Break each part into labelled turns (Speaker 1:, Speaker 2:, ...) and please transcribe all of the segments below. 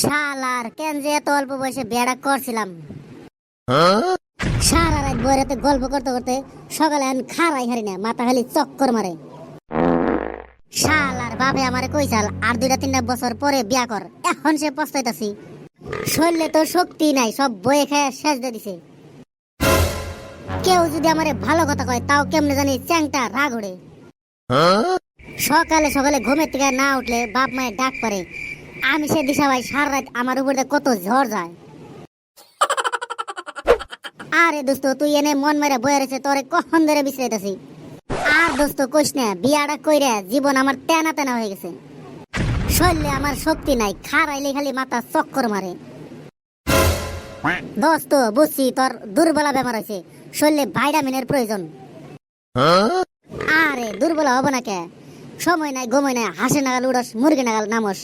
Speaker 1: শালার কেন যে এত অল্প বয়সে বিয়েটা করছিলাম। সারা রাত বইরাতে গল্প করতে করতে সকালে আমি খারাই হারি না, মাথা খালি চক্কর মারে। শালার বাপে আমারে কইছাল আর 2-3 বছর পরে বিয়া কর, এখন সে পস্তাইতাছি। শরীরে তো শক্তি নাই, সব বয়ে খেয়ে শেষ দিয়ে দিছে। কেউ যদি আমারে ভালো কথা কয় তাও কেমনে জানি চ্যাংটা রাগ ওড়ে। সকালে সকালে ঘুমের থেকে না উঠলে বাপ মায়ের ডাক পারে, আমি সে দিশা ভাই সারা রাত আমার উপর দিয়ে কত ঝড় যায়। আরে দোস্ত তুই এনে মন মেরে বয়ে রয়েছে, তোরে কখন ধরে বিশ্রাইতেছি। আর দোস্ত কইস না, বিয়াটা কইরে জীবন আমার তেনা তেনা হয়ে গেছে। শরীরে আমার শক্তি নাই, খারাইলে খালি মাথা চক্কর মারে। দোস্ত বুঝছি তোর দুর্বলা বেমার হয়েছে, শরীরে ভাইটামিনের প্রয়োজন। আরে দুর্বল হবো না কে, সময় নাই ঘুমই নাই, হাসে নাগাল উড়স মুরগি নাগাল নামস।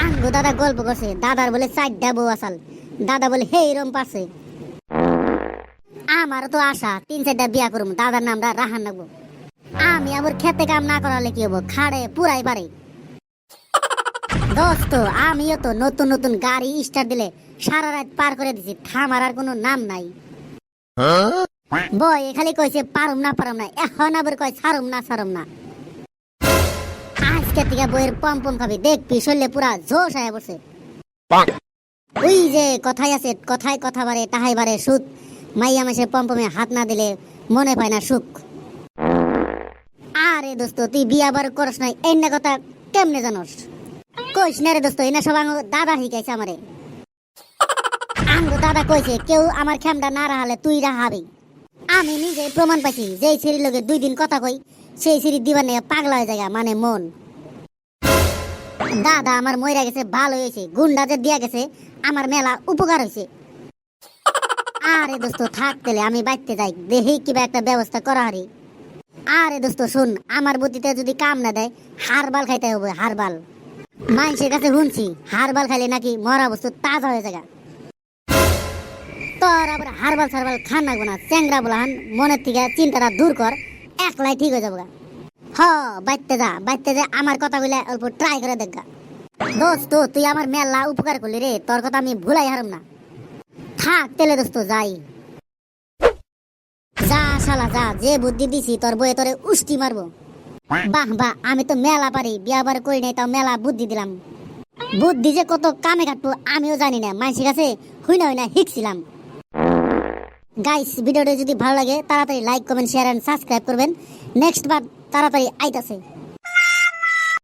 Speaker 1: আঙ্গু দাদা গল্প করছে, দাদার বলে 4টা বউ আসাল, দাদা বলে হে এরম পারছে। আমার তো আশা 3-4টা বিয়া করবো, দাদার নামটা রাহান রাখবো। আমি আবার খেতে কাম না করালে কি হবো, খাড়ে পুরাই পারে। দোস্ত আমিও তো নতুন নতুন গাড়ি স্টার্ট দিলে সারা রাত পার করে দিছি, থামার আর কোনো নাম নাই। বই খালি কইছে পারুম না, এখন আবার কয় ছাড়ুম না। আজকে থেকে বইয়ের পম খাবি, দেখবি শরীরে পুরা জোশ আয়া পড়ছে। ওই যে কথাই আছে, কথায় কথা বাড়ে তাহাই বাড়ে সুখ, মাইয়া মাসে পমে হাত না দিলে মনে পায় না সুখ। আরে দোস্ত তুই বিয়া বার করস নাই, এই না কথা কেমনে জানোস? কইস না রে দোস্ত, এনা সব আঙ্গ দাদা শিখাইছে আমারে। আঙ্গ দাদা কইছে কেউ আমার খেমটা না রাহালে তুই রাহাবি। আমি নিজে প্রমাণ পাইছি, যেই ছেড়ির লগে 2 দিন কথা কই সেই ছেড়ি দিবার নিয়ে পাগলা হয়ে যায়, মানে মন। দাদা আমার মইরা গেছে ভালো হয়েছে, গুন্ডা যে দিয়া গেছে আমার মেলা উপকার হয়েছে। আরে দোস্ত থাক তেলে আমি বাইতে যাই, দেখি কিবা একটা ব্যবস্থা করা হারি। আরে দোস্ত শুন, আমার বুদ্ধিতে যদি কাম না দেয় হারবাল খাইতে হবে, হারবাল। মানুষের কাছে শুনছি হারবাল খাইলে নাকি মরা বস্তু তাজা হয়ে যায়। তোর আবার হারবাল সারবাল খান লাগবো না, চ্যাংরা বলাহান মনের থেকে চিন্তাটা দূর কর, একলাই ঠিক হয়ে যাবো। হ বাইতে যা, আমার কথা বলে অল্প ট্রাই করে দেখ। দোস্ত তুই আমার মেলা উপকার করলি রে, তোর কথা আমি ভুলাই হারম না। থাক তেলে দোস্ত যাই। যা শালা যা, যে বুদ্ধি দিছি তোর বয়ে তোরে উষ্টি মারবো। বাহ আমি তো মেলা পারি, বিয়া বার করি নাই তাও মেলা বুদ্ধি দিলাম। বুদ্ধি যে কত কামে কাটবো আমিও জানি না, মানুষের কাছে হই না শিখছিলাম। গাইস ভিডিওটা যদি ভালো লাগে তাড়াতাড়ি like comment share and subscribe করবেন। নেক্সট বার তাড়াতাড়ি আইতাছে।